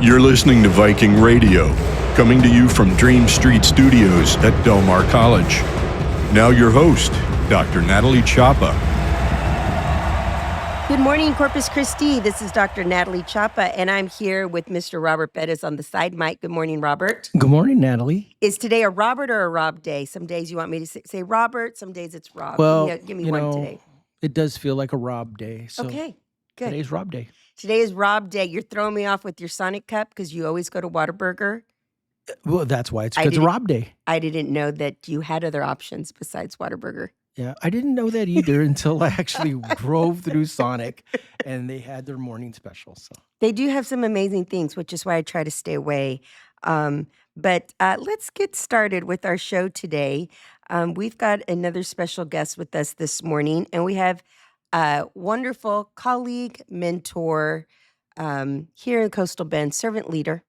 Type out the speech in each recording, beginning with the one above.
You're listening to Viking Radio, coming to you from Dream Street Studios at Del Mar College. Now your host, Dr. Natalie Chapa. Good morning, Corpus Christi. This is Dr. Natalie Chapa, and I'm here with Mr. Robert Pettis on the side mic. Good morning, Robert. Good morning, Natalie. Is today a Robert or a Rob day? Some days you want me to say Robert, some days it's Rob. Well, give me one today. It does feel like a Rob day. So Okay, good. Today's Rob day. Today is Rob day. You're throwing me off with your Sonic Cup because you always go to Whataburger. Well, that's why it's Rob day. I didn't know that you had other options besides Whataburger. Yeah, I didn't know that either until I actually drove through Sonic and they had their morning special. So they do have some amazing things, which is why I try to stay away. But let's get started with our show today. We've got another special guest with us this morning, and we have a wonderful colleague, mentor here in Coastal Bend, servant leader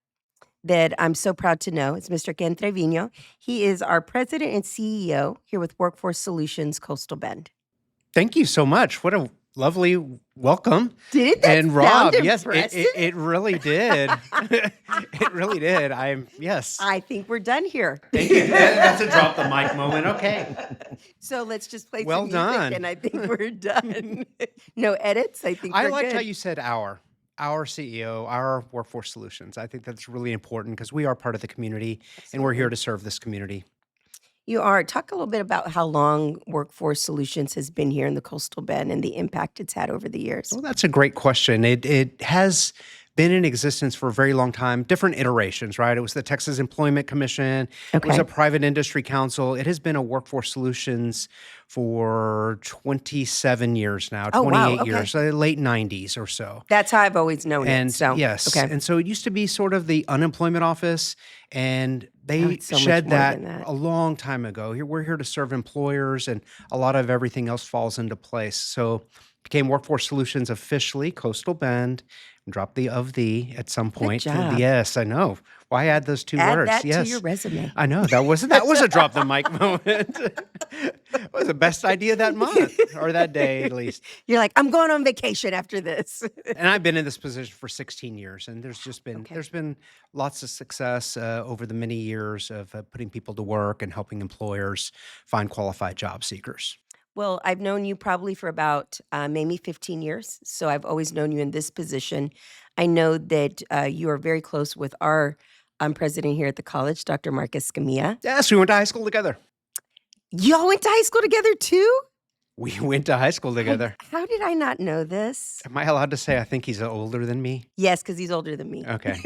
that I'm so proud to know. It's Mr. Ken Treviño. He is our president and CEO here with Workforce Solutions Coastal Bend. Thank you so much. What a lovely welcome. Did that and Rob, yes, impressive? it really did. It really did. Yes. I think we're done here. Thank you. That's a drop the mic moment. Okay. So let's just play Well some music, done. and I think we're done. No edits. I think we're I liked good. how you said our CEO, our Workforce Solutions. I think that's really important because we are part of the community and we're here to serve this community. You are. Talk a little bit about how long Workforce Solutions has been here in the Coastal Bend and the impact it's had over the years. Well, that's a great question. It has been in existence for a very long time, different iterations, right? It was the Texas Employment Commission. It was a private industry council. It has been a Workforce Solutions for 27 years now, 28 years, late 90s or so. That's how I've always known And it. So, yes, okay. and so it used to be sort of the unemployment office, and they So shed much more that, than that a long time ago. We're here to serve employers, and a lot of everything else falls into place. So became Workforce Solutions officially, Coastal Bend. Drop the of thee at some point. Good job. Yes, I know. Why add those two Add words? that Yes. to your resume. I know. That was a drop the mic moment. It was the best idea that month, or that day at least. You're like, I'm going on vacation after this. And I've been in this position for 16 years, and there's been lots of success over the many years of putting people to work and helping employers find qualified job seekers. Well, I've known you probably for about maybe 15 years. So I've always known you in this position. I know that you are very close with our president here at the college, Dr. Marcus Scamilla. Yes, we went to high school together. Y'all went to high school togetger too? We went to high school together. How did I not know this? Am I allowed to say I think he's older than me? Yes, because he's older than me. Okay.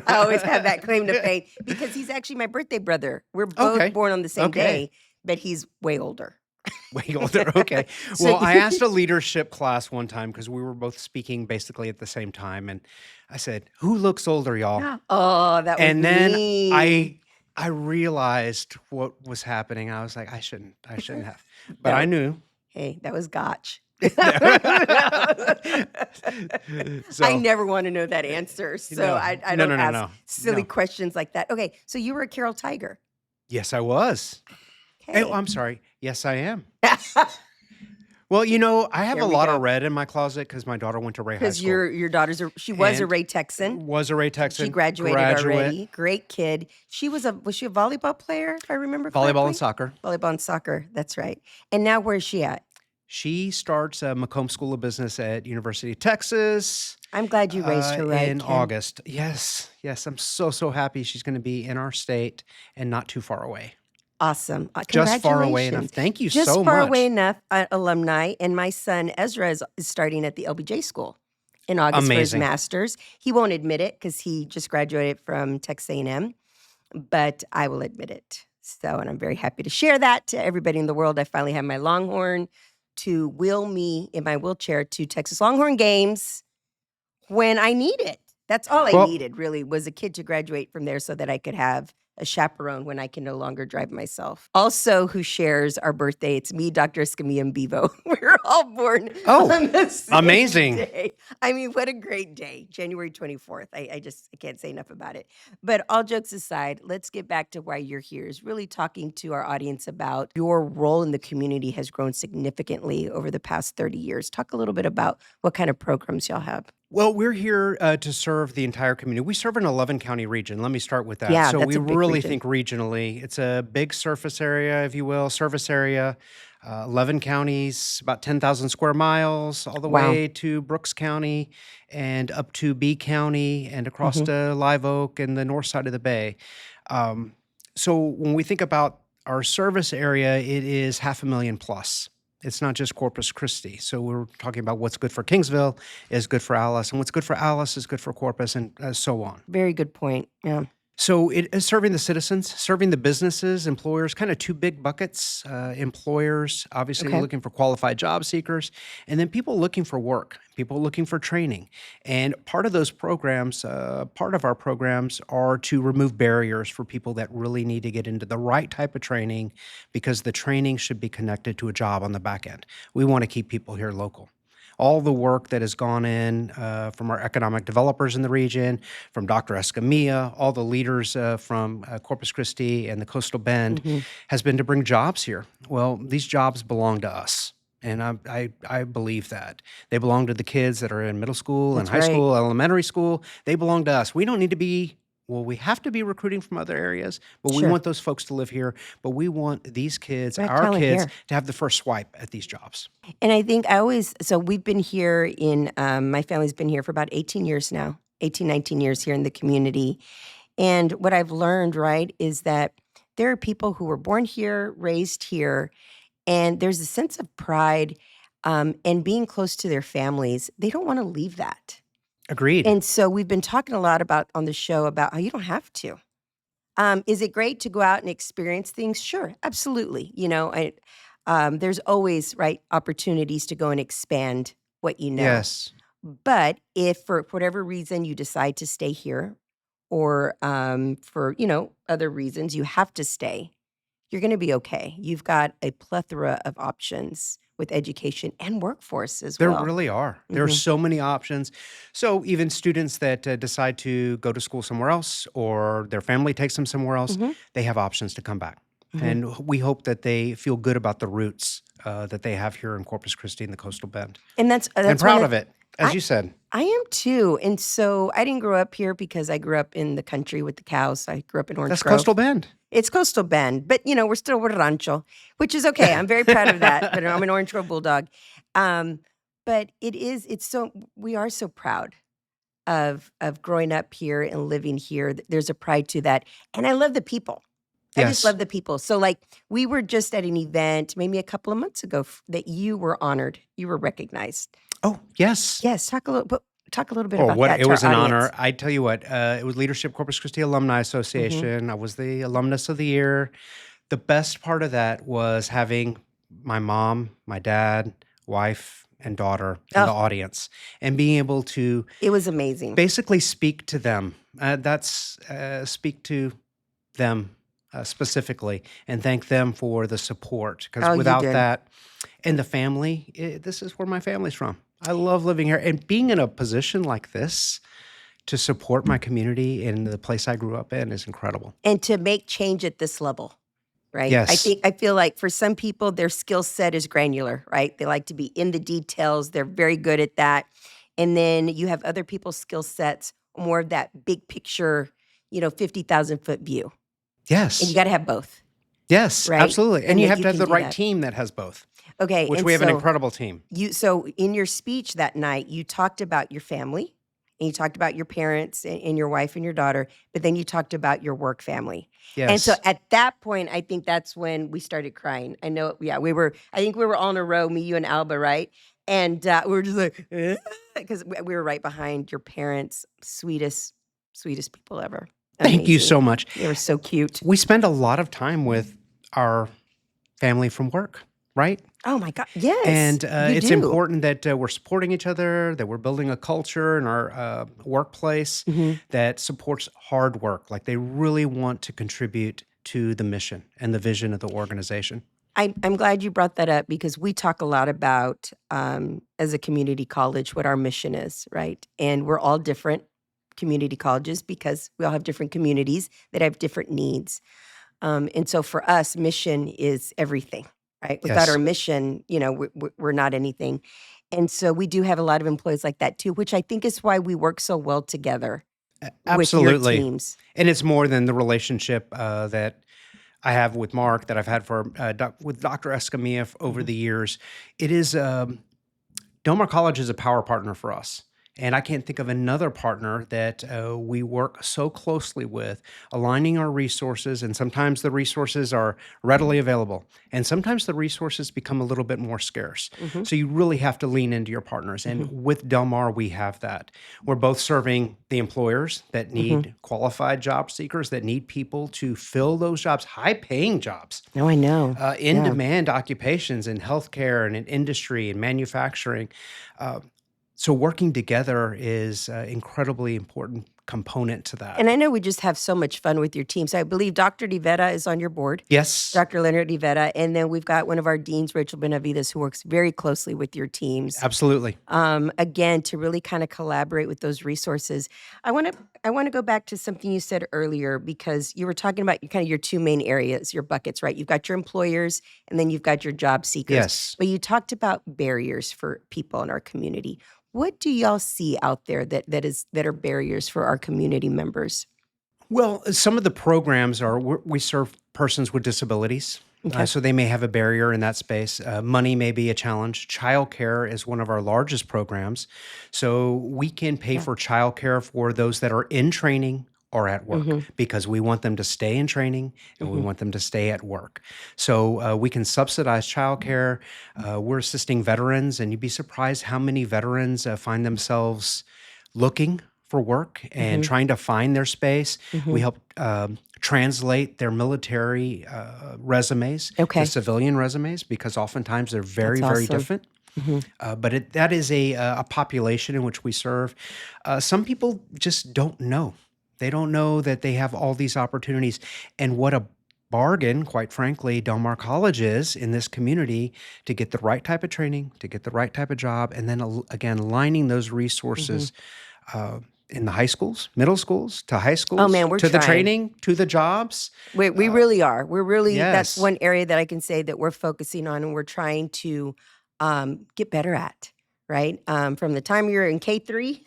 I always have that claim to fame because he's actually my birthday brother. We're both born on the same day, but he's way older. Way older. Okay. Well, I asked a leadership class one time because we were both speaking basically at the same time. And I said, who looks older, y'all? Oh, that was And then me. I realized what was happening. I was like, I shouldn't have. But I knew. Hey, that was gotch. So, I never want to know that answer. So I don't ask silly No. questions like that. Okay, so you were a Carroll Tiger. Yes, I was. Okay. Oh, I'm sorry. Yes, I am. Well, I have There a we lot go. of red in my closet because my daughter went to Ray High Because School. your daughter's she was a And Ray Texan. Was a Ray Texan. She graduated graduate, already. Great kid. Was she a volleyball player, if I remember Volleyball correctly? and soccer. Volleyball and soccer, that's right. And now where's she at? She starts Macomb School of Business at University of Texas. I'm glad you raised her right, in Ken. August. Yes. I'm so happy she's going to be in our state and not too far away. Awesome. Just far away enough. Congratulations. Thank you Just so far much. away enough, alumni. And my son Ezra is starting at the LBJ school in August for his Amazing. master's. He won't admit it because he just graduated from Texas A&M, but I will admit it. So, and I'm very happy to share that to everybody in the world. I finally have my Longhorn to wheel me in my wheelchair to Texas Longhorn games when I need it. That's all I needed, really, was a kid to graduate from there so that I could have a chaperone when I can no longer drive myself. Also, who shares our birthday? It's me, Dr. Escamilla, and Bevo. We're all born on the same amazing. day. I mean, what a great day. January 24th. I can't say enough about it. But all jokes aside, let's get back to why you're here, is really talking to our audience about your role in the community has grown significantly over the past 30 years. Talk a little bit about what kind of programs y'all have. Well, we're here to serve the entire community. We serve an 11 county region. Let me start with that. Yeah, So that's we a big really region. think regionally. It's a big surface area, if you will, service area. 11 counties, about 10,000 square miles, all the Wow. way to Brooks County and up to B County and across Hmm. to Live Oak and the north side of the bay. Um, so when we think about our service area, it is 500,000 plus. It's not just Corpus Christi. So we're talking about what's good for Kingsville is good for Alice, and what's good for Alice is good for Corpus, and so on. Very good point. Yeah. So it is serving the citizens, serving the businesses, employers, kind of two big buckets. Employers, obviously Okay. looking for qualified job seekers, and then people looking for work, people looking for training. And part of those programs, part of our programs are to remove barriers for people that really need to get into the right type of training because the training should be connected to a job on the back end. We want to keep people here local. All the work that has gone in from our economic developers in the region, from Dr. Escamilla, all the leaders from Corpus Christi and the Coastal Bend Hmm. has been to bring jobs here. Well, these jobs belong to us. And I believe that. They belong to the kids that are in middle school and That's high right. school, elementary school. They belong to us. We don't need to be, well, we have to be recruiting from other areas, but we Sure. want those folks to live here. But we want these kids, We have our talent kids, here. to have the first swipe at these jobs. And I think so we've been here my family's been here for about 18 years now, 18, 19 years here in the community. And what I've learned, right, is that there are people who were born here, raised here, and there's a sense of pride and being close to their families. They don't want to leave that. Agreed. And so we've been talking a lot about on the show about how you don't have to. Is it great to go out and experience things? Sure, absolutely. There's always opportunities to go and expand what you know. Yes. But if for whatever reason you decide to stay here, or for other reasons you have to stay, you're going to be okay. You've got a plethora of options with education and workforce as There well. really are. There are Mhm. so many options. So even students that decide to go to school somewhere else or their family takes them somewhere else, Mhm. they have options to come back. Mhm. And we hope that they feel good about the roots that they have here in Corpus Christi and the Coastal Bend. And that's And one proud of it, as I- you said. I am too. And so I didn't grow up here because I grew up in the country with the cows. I grew up in Orange That's Grove. Coastal Bend. It's Coastal Bend, but we're still with rancho, which is okay. I'm very proud of that. But I'm an Orange Grove Bulldog. But we are so proud of growing up here and living here. There's a pride to that. And I love the people. I just Yes. love the people. So we were just at an event maybe a couple of months ago that you were honored. You were recognized. Oh, yes. Yes, talk a little bit Oh, about what that it to was our an audience. honor. I tell you what, it was Leadership Corpus Christi Alumni Association. I was the alumnus of the year. The best part of that was having my mom, my dad, wife, and daughter in the Oh. audience and being able to It was amazing. basically speak to them. Speak to them specifically and thank them for the support. Oh, Because you without did. that, and the family, this is where my family's from. I love living here and being in a position like this to support my community in the place I grew up in is incredible. And to make change at this level, right? Yes. I feel like for some people, their skill set is granular, right? They like to be in the details. They're very good at that. And then you have other people's skill sets, more of that big picture, 50,000-foot view. Yes. And you got to have both, Yes, right? absolutely. And And you yet have you to have can the do right that. team that has both, Okay. which and we have an so incredible team. So in your speech that night, you talked about your family and you talked about your parents and your wife and your daughter, but then you talked about your work family. Yes. And so at that point, I think that's when we started crying. I know, yeah, I think we were all in a row, me, you, and Alba, right? And we were just like, because we were right behind your parents, sweetest people ever. Thank you Amazing. so much. They were so cute. We spend a lot of time with our family from work, right? Oh my God, yes. And you it's do. important that we're supporting each other, that we're building a culture in our workplace Mhm. that supports hard work. Like they really want to contribute to the mission and the vision of the organization. I'm glad you brought that up because we talk a lot about, as a community college, what our mission is, right? And we're all different community colleges because we all have different communities that have different needs. And so for us, mission is everything, right? Without Yes. our mission, we're not anything. And so we do have a lot of employees like that too, which I think is why we work so well together Absolutely. with your teams. And it's more than the relationship that I have with Mark, that I've had with Dr. Escamilla over the years. It is, Del Mar College is a power partner for us. And I can't think of another partner that we work so closely with, aligning our resources. And sometimes the resources are readily available. And sometimes the resources become a little bit more scarce. So you really have to lean into your partners. And with Del Mar, we have that. We're both serving the employers that need qualified job seekers, that need people to fill those jobs, high-paying jobs. Oh, I know. In-demand occupations in healthcare and in industry and manufacturing. So working together is an incredibly important component to that. And I know we just have so much fun with your team. So I believe Dr. DeVetta is on your board. Yes. Dr. Leonard DeVetta. And then we've got one of our deans, Rachel Benavides, who works very closely with your teams. Absolutely. Again, to really kind of collaborate with those resources. I want to go back to something you said earlier, because you were talking about kind of your two main areas, your buckets, right? You've got your employers and then you've got your job seekers. Yes. But you talked about barriers for people in our community. What do y'all see out there that are barriers for our community members? Well, some of the programs we serve persons with disabilities. Okay. So they may have a barrier in that space. Money may be a challenge. Childcare is one of our largest programs. So we can pay for childcare for those that are in training or at work, because we want them to stay in training and we want them to stay at work. So we can subsidize childcare. We're assisting veterans, and you'd be surprised how many veterans find themselves looking for work and trying to find their space. We help translate their military resumes to civilian resumes, because oftentimes they're very, very different. But that is a population in which we serve. Some people just don't know. They don't know that they have all these opportunities, and what a bargain, quite frankly, Del Mar College is in this community to get the right type of training, to get the right type of job, and then again, lining those resources in the high schools, middle schools, to high schools, Oh, man, we're to the trying. training, to the jobs. We really are. We're really, that's Yes. one area that I can say that we're focusing on and we're trying to get better at, right? From the time you're in K3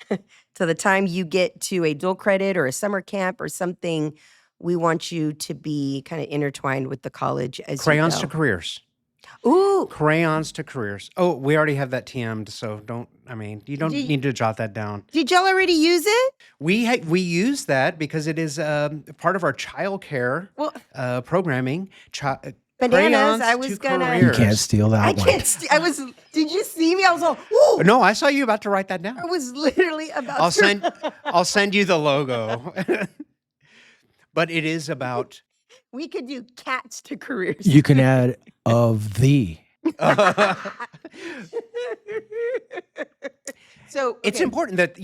to the time you get to a dual credit or a summer camp or something, we want you to be kind of intertwined with the college as Crayons you to go. careers. Ooh, Crayons to careers. Oh, we already have that TM'd, so you don't Did- need to jot that down. did y'all already use it? We use that because it is part of our childcare programming. Bananas, Crayons I was to gonna- You careers. can't steal that I one. can't. Did you see me? I was like, ooh. No, I saw you about to write that down. I was literally about I'll to. I'll send you the logo. But it is about We could do cats to careers. You can add of the. So it's okay. important that,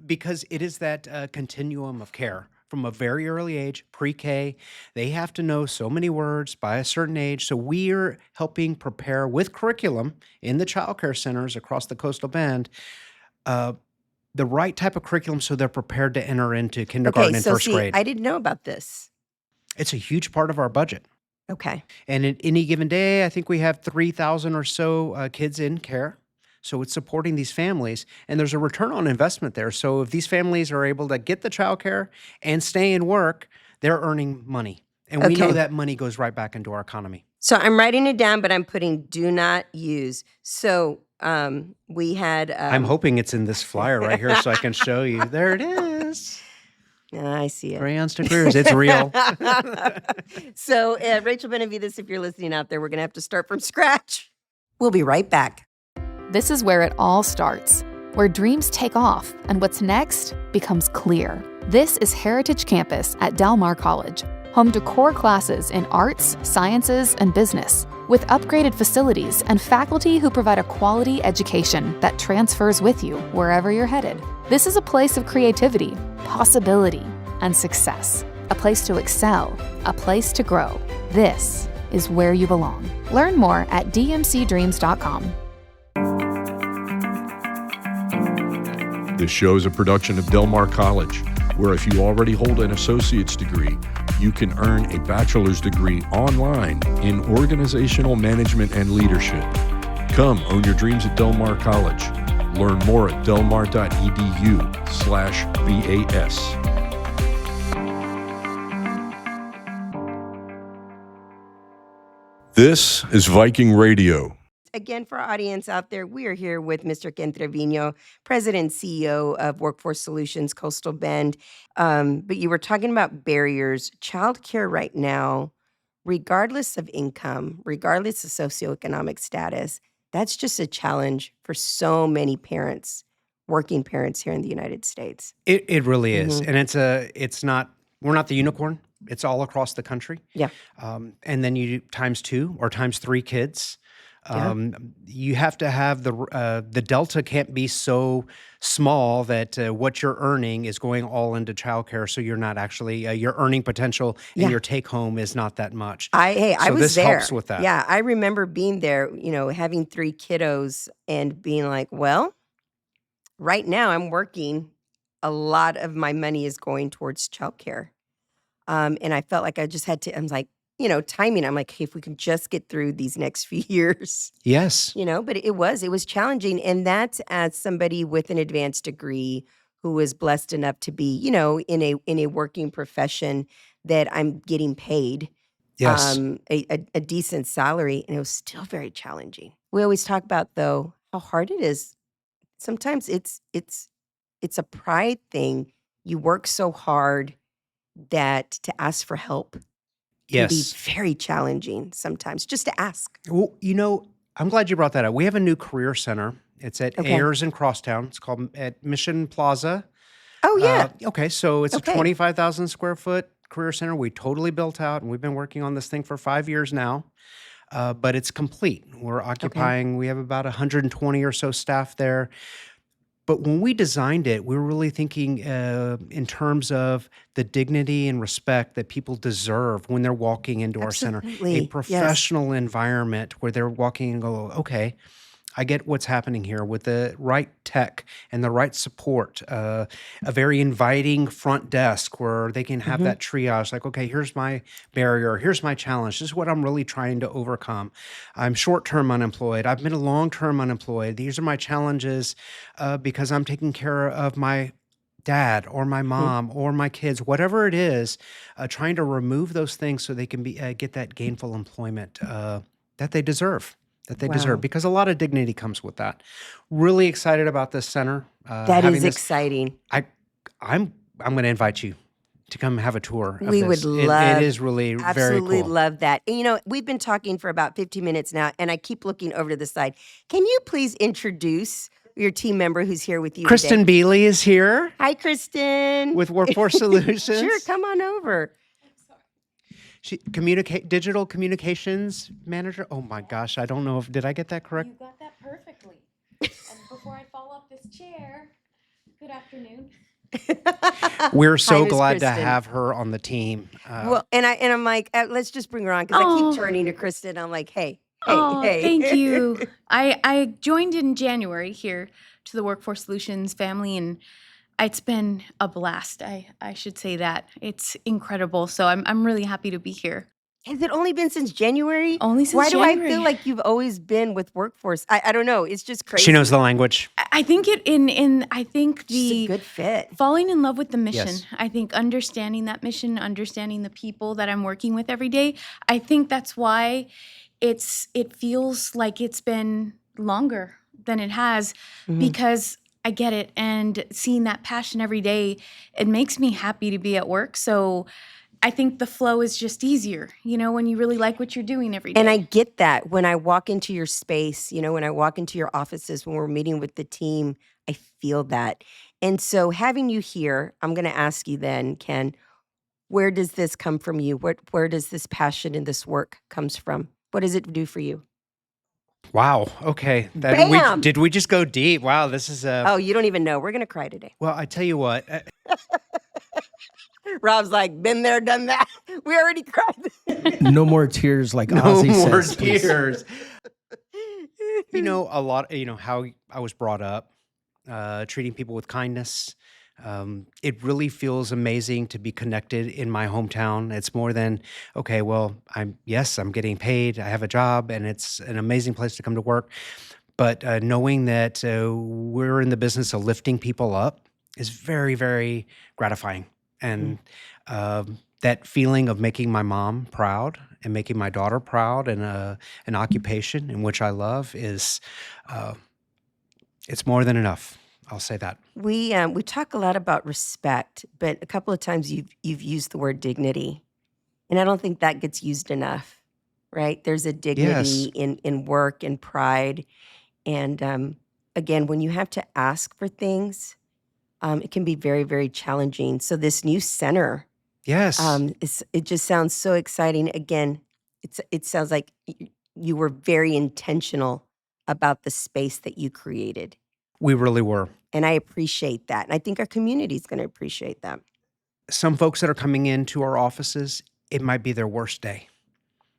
because it is that continuum of care from a very early age, pre-K. They have to know so many words by a certain age. So we're helping prepare with curriculum in the childcare centers across the Coastal Bend, the right type of curriculum so they're prepared to enter into kindergarten and first grade. I didn't know about this. It's a huge part of our budget. Okay. And in any given day, I think we have 3,000 or so kids in care. So it's supporting these families, and there's a return on investment there. So if these families are able to get the childcare and stay in work, they're earning money. And we know Okay. that money goes right back into our economy. So I'm writing it down, but I'm putting do not use. So we had. I'm hoping it's in this flyer right here so I can show you. There it is. I see it. Crayons to careers. It's real. So Rachel Benavides, if you're listening out there, we're going to have to start from scratch. We'll be right back. This is where it all starts, where dreams take off and what's next becomes clear. This is Heritage Campus at Del Mar College, home to core classes in arts, sciences, and business, with upgraded facilities and faculty who provide a quality education that transfers with you wherever you're headed. This is a place of creativity, possibility, and success, a place to excel, a place to grow. This is where you belong. Learn more at dmcdreams.com. This show is a production of Del Mar College, where if you already hold an associate's degree, you can earn a bachelor's degree online in organizational management and leadership. Come own your dreams at Del Mar College. Learn more at delmar.edu/VAS. This is Viking Radio. Again, for our audience out there, we are here with Mr. Ken Treviño, President and CEO of Workforce Solutions Coastal Bend. But you were talking about barriers. Childcare right now, regardless of income, regardless of socioeconomic status, that's just a challenge for so many parents, working parents here in the United States. It really is. And we're not the unicorn. It's all across the country. Yeah. And then you times 2 or times 3 kids. You have to have the delta can't be so small that what you're earning is going all into childcare. So you're not actually your earning potential and your take home is not that much. I was this there. helps with that. Yeah, I remember being there. Having 3 kiddos and being like, well, right now I'm working. A lot of my money is going towards childcare. And I felt like I just had to, I was like, timing. I'm like, hey, if we can just get through these next few years. Yes. But it was challenging. And that's as somebody with an advanced degree who was blessed enough to be, in a working profession that I'm getting paid Yes. a decent salary. And it was still very challenging. We always talk about, though, how hard it is. Sometimes it's a pride thing. You work so hard that to ask for help can be Yes. very challenging sometimes, just to ask. Well, I'm glad you brought that up. We have a new career center. It's at Okay. Ayers in Crosstown. It's called at Mission Plaza. Oh, yeah. Okay, so it's Okay. a 25,000 square foot career center. We totally built out, and we've been working on this thing for 5 years now. But it's complete. We're occupying, we have about 120 or so staff there. But when we designed it, we were really thinking in terms of the dignity and respect that people deserve when they're walking into our center. Absolutely. A Yes. professional environment where they're walking and go, okay, I get what's happening here with the right tech and the right support, a very inviting front desk where they can have that triage, like, okay, here's my barrier, here's my challenge, this is what I'm really trying to overcome. I'm short-term unemployed, I've been long-term unemployed, these are my challenges because I'm taking care of my dad or my mom or my kids, whatever it is, trying to remove those things so they can get that gainful employment that they deserve. Wow. Because a lot of dignity comes with that. Really excited about this center. That is exciting. I'm going to invite you to come have a tour of We this. would love, It is really very absolutely cool. love that. And we've been talking for about 15 minutes now, and I keep looking over to the side. Can you please introduce your team member who's here with you Kristen today? Bealey is here Hi, Kristen. with Workforce Solutions. Sure, come on over. She digital communications manager. Oh my gosh, I don't know did I get that correct? You got that perfectly. And before I fall off this chair, good afternoon. We're so Miss glad to Kristen. have her on the team. Well, and I'm like, let's just bring her on because I Oh. keep turning to Kristen. I'm like, hey, Oh, hey. thank you. I joined in January here to the Workforce Solutions family, and it's been a blast. I should say that. It's incredible. So I'm really happy to be here. Has it only been since January? Only since Why do January. I feel like you've always been with Workforce? I don't know. It's just crazy. She knows the language. I think I think She's a the good fit. falling in love with the mission. Yes. I think understanding that mission, understanding the people that I'm working with every day. I think that's why it feels like it's been longer than it has because I get it, and seeing that passion every day, it makes me happy to be at work. So I think the flow is just easier, when you really like what you're doing every day. And I get that when I walk into your space, when I walk into your offices, when we're meeting with the team, I feel that. And so having you here, I'm going to ask you then, Ken, where does this come from you? Where does this passion and this work comes from? What does it do for you? Wow. Okay. Bam! Did we just go deep? Wow. This is Oh, you don't even know. We're going to cry today. well, I tell you what. Rob's like, been there, done that. We already cried. No more tears like No Ozzy more says. please. tears. A lot, how I was brought up, treating people with kindness, It really feels amazing to be connected in my hometown. It's more than, okay, well, I'm getting paid, I have a job, and it's an amazing place to come to work. But knowing that we're in the business of lifting people up is very, very gratifying. And that feeling of making my mom proud and making my daughter proud and an occupation in which I love is, it's more than enough. I'll say that. We talk a lot about respect, but a couple of times you've used the word dignity, and I don't think that gets used enough. Right? There's a dignity in work and pride, and again, when you have to ask for things, it can be very, very challenging. So this new center, Yes. it just sounds so exciting. Again, it sounds like you were very intentional about the space that you created. We really were. And I appreciate that. And I think our community is going to appreciate that. Some folks that are coming into our offices, it might be their worst day.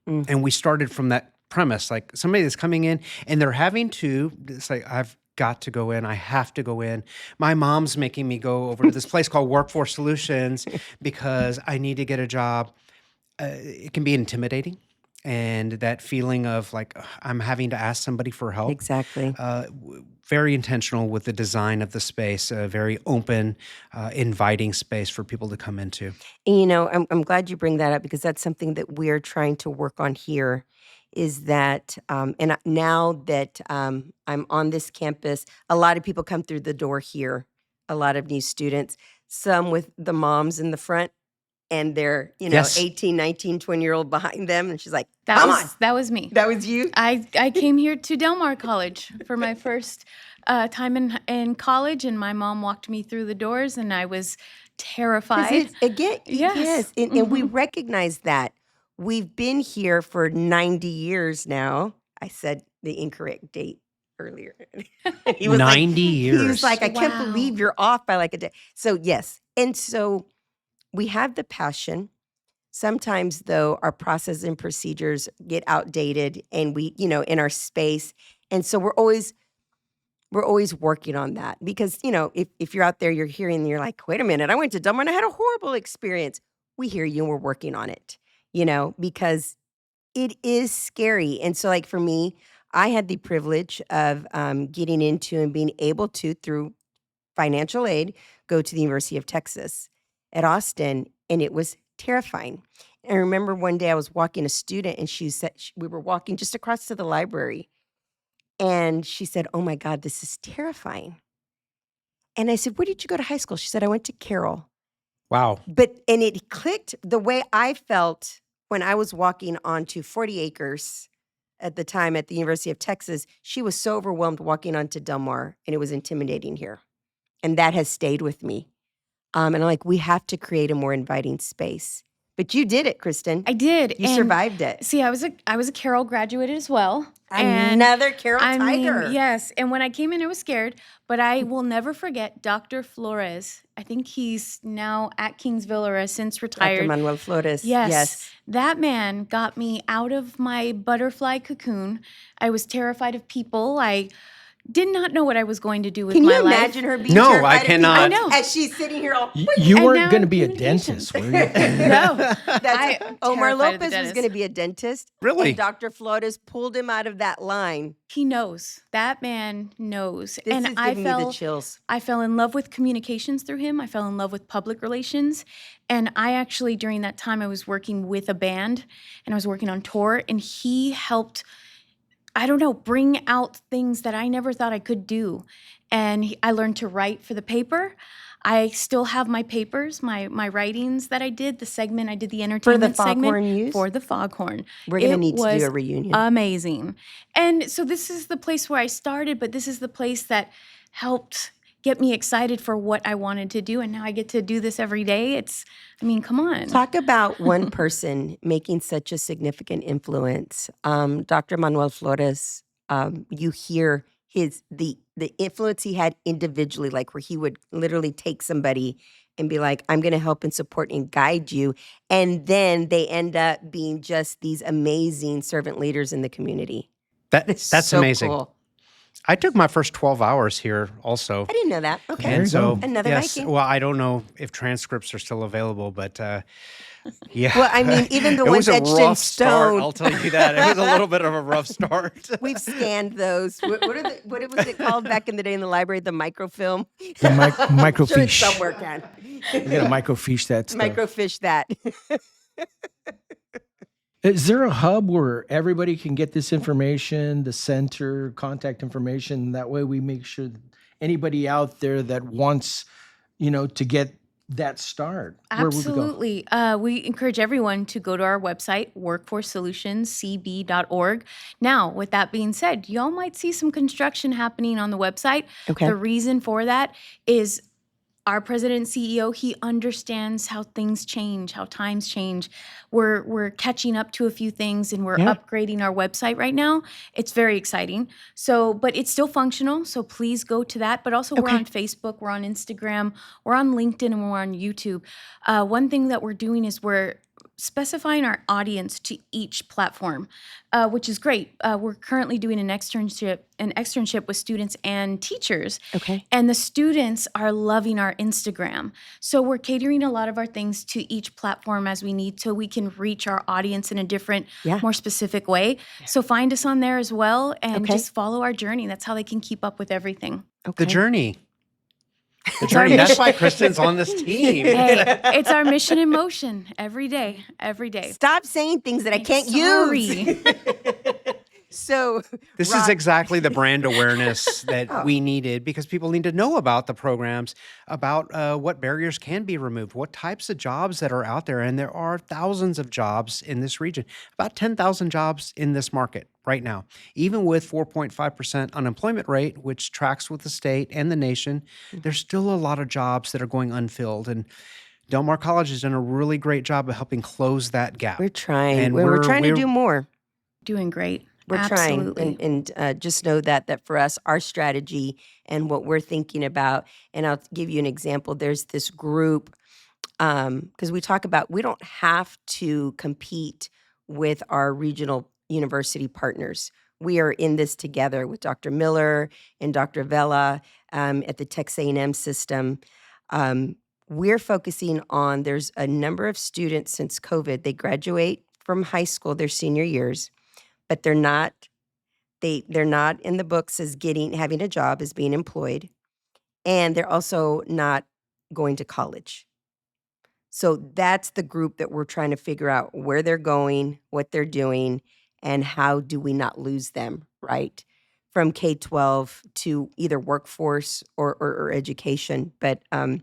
And we started from that premise, like somebody that's coming in and they're having to, it's like, I've got to go in. I have to go in. My mom's making me go over to this place called Workforce Solutions because I need to get a job. It can be intimidating. And that feeling of like, I'm having to ask somebody for help. Exactly. Very intentional with the design of the space, a very open, inviting space for people to come into. And I'm glad you bring that up because that's something that we're trying to work on here is that, and now that I'm on this campus, a lot of people come through the door here, a lot of new students, some with the moms in the front and their, Yes. 18, 19, 20-year-old behind them. And she's like, That come was on. that was me. That was you? I came here to Del Mar College for my first time in college, and my mom walked me through the doors, and I was 'Cause terrified. again, Yes. yes. And we recognize that. We've been here for 90 years now. I said the incorrect date earlier. He was 90 years. He was like, I can't Wow. believe you're off by like a day. So, yes. And so we have the passion. Sometimes, though, our process and procedures get outdated and we, in our space. And so we're always working on that because, if you're out there, you're hearing and you're like, wait a minute, I went to Del Mar and I had a horrible experience. We hear you and we're working on it, because it is scary. And so like for me, I had the privilege of getting into and being able to, through financial aid, go to the University of Texas at Austin. And it was terrifying. And I remember one day I was walking a student and she said, we were walking just across to the library. And she said, oh my God, this is terrifying. And I said, where did you go to high school? She said, I went to Carroll. Wow. And it clicked the way I felt when I was walking onto 40 acres at the time at the University of Texas. She was so overwhelmed walking onto Del Mar, and it was intimidating here. And that has stayed with me. And I'm like, we have to create a more inviting space. But you did it, Kristen. I did. You and survived it. See, I was a Carroll graduate as well. Another Carroll I Tiger. mean, yes. And when I came in, I was scared, but I will never forget Dr. Flores. I think he's now at Kingsville or has since retired. Dr. Manuel Flores. Yes. That man got me out of my butterfly cocoon. I was terrified of people. I did not know what I was going to do with Can my you life. imagine her being No, terrified I of people cannot. I know. as she's sitting here all, You And weren't now going to be a communications. dentist, were you? No. That's, Omar terrified of the Lopez was dentist. going to be a dentist. Really? And Dr. Flores pulled him out of that line. He knows. That man knows. This and is I giving me the fell chills. I fell in love with communications through him. I fell in love with public relations. And I actually, during that time, I was working with a band and I was working on tour, and he helped, I don't know, bring out things that I never thought I could do. And I learned to write for the paper. I still have my papers, my writings that I did, the segment, I did the entertainment segment. Foghorn News? For the Foghorn. We're going to It need to do was a reunion. Amazing. And so this is the place where I started, but this is the place that helped get me excited for what I wanted to do. And now I get to do this every day. Come on. Talk about one person making such a significant influence. Dr. Manuel Flores, you hear the influence he had individually, like where he would literally take somebody and be like, I'm going to help and support and guide you. And then they end up being just these amazing servant leaders in the community. That's So amazing. cool. I took my first 12 hours here also. I didn't know that. Okay. And so, Another yes, Viking. well, I don't know if transcripts are still available, but yeah. Well, I mean, even the it ones was a etched in rough start, stone. I'll tell you that. It was a little bit of a rough start. We've scanned those. What was it called back in the day in the library? The microfilm? The microfiche. Sure, it's somewhere, Ken. You gotta microfiche that stuff. Microfiche that. Is there a hub where everybody can get this information, the center, contact information? That way we make sure that anybody out there that wants, to get that start. Absolutely. We encourage everyone to go to our website, workforcesolutionscb.org. Now, with that being said, y'all might see some construction happening on the website. Okay. The reason for that is our president and CEO, he understands how things change, how times change. We're catching up to a few things, and we're upgrading our website right now. It's very exciting. So, but it's still functional, so please go to that. But also we're on Facebook, we're on Instagram, we're on LinkedIn, and we're on YouTube. One thing that we're doing is we're specifying our audience to each platform, which is great. We're currently doing an externship with students and teachers. Okay. And the students are loving our Instagram. So we're catering a lot of our things to each platform as we need so we can reach our audience in a different, more specific way. So find us on there as well and just follow our journey. That's how they can keep up with everything. Okay. The journey. The journey. That's why Kristen's on this team. Hey, it's our mission in motion every day, every day. Stop saying things that I can't use. So this is exactly the brand awareness that we needed, because people need to know about the programs, about what barriers can be removed, what types of jobs that are out there. And there are thousands of jobs in this region, about 10,000 jobs in this market right now. Even with 4.5% unemployment rate, which tracks with the state and the nation, there's still a lot of jobs that are going unfilled. And Del Mar College has done a really great job of helping close that gap. We're trying. And We're trying to do more. Doing great. We're Absolutely. trying, and just know that for us, our strategy and what we're thinking about, and I'll give you an example. There's this group, because we talk about we don't have to compete with our regional university partners. We are in this together with Dr. Miller and Dr. Vela at the Texas A&M system. We're focusing on, there's a number of students since COVID, they graduate from high school their senior years, but they're not in the books as having a job, as being employed, and they're also not going to college. So that's the group that we're trying to figure out where they're going, what they're doing, and how do we not lose them, right? From K-12 to either workforce or education. But I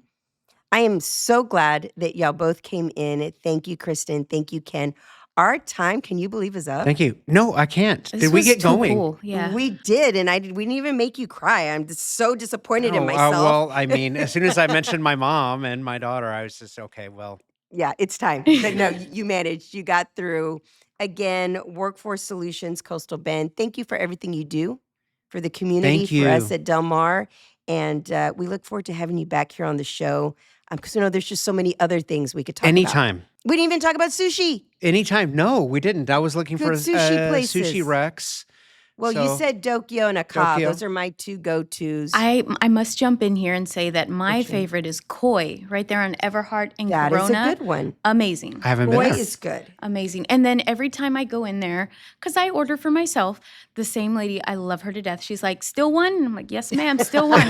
am so glad that y'all both came in. Thank you, Kristen. Thank you, Ken. Our time, can you believe, is up? Thank you. No, I can't. This Did we was get too going? Cool. Yeah. We did, and we didn't even make you cry. I'm just so disappointed in myself. Well, I mean, as soon as I mentioned my mom and my daughter, I was just, okay, well. Yeah, it's time. But no, you managed. You got through. Again, Workforce Solutions, Coastal Bend. Thank you for everything you do for the community, Thank you. for us at Del Mar. And we look forward to having you back here on the show. Because there's just so many other things we could talk about. Anytime. We didn't even talk about sushi. Anytime. No, we didn't. I was looking Good for sushi places. Sushi Rex. Well, you So- said Dokyo and Akab. Dokyo. Those are my two go-tos. I must jump in here and say that my favorite is Koi, right there on Everhart and That is Corona. a good one. Amazing. I haven't been Boy there. is good. Amazing. And then every time I go in there, because I order for myself, the same lady, I love her to death. She's like, still one? And I'm like, yes, ma'am, still one.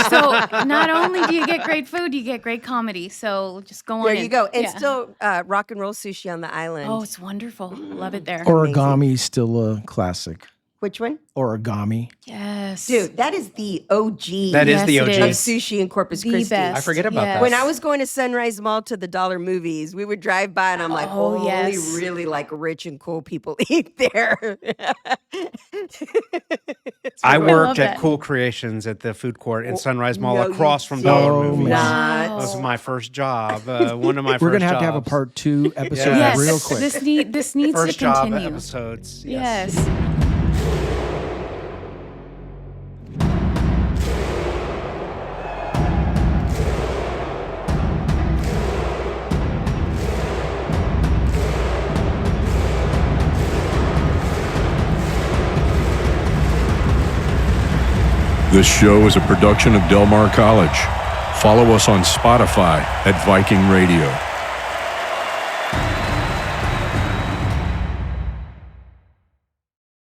So not only do you get great food, you get great comedy. So just go on There in. you go. And Yeah. still rock and roll sushi on the island. Oh, it's wonderful. Love it there. Origami is still a classic. Which one? Origami. Yes. Dude, that is the OG. That is Yes, the it OG. of is. sushi in Corpus The Christi. best. I forget about Yes. that. When I was going to Sunrise Mall to the dollar movies, we would drive by and I'm like, Oh, only yes. really like rich and cool people eat there. I love worked at that. Cool Creations at the food court in Sunrise Mall no, you across from did Dollar Oh, Movies. man. Not. That was my first job. One of my We're first gonna have jobs. a part 2 episode Yes. real quick. This needs First to job continue. episodes. Yes. This show is a production of Del Mar College. Follow us on Spotify at Viking Radio.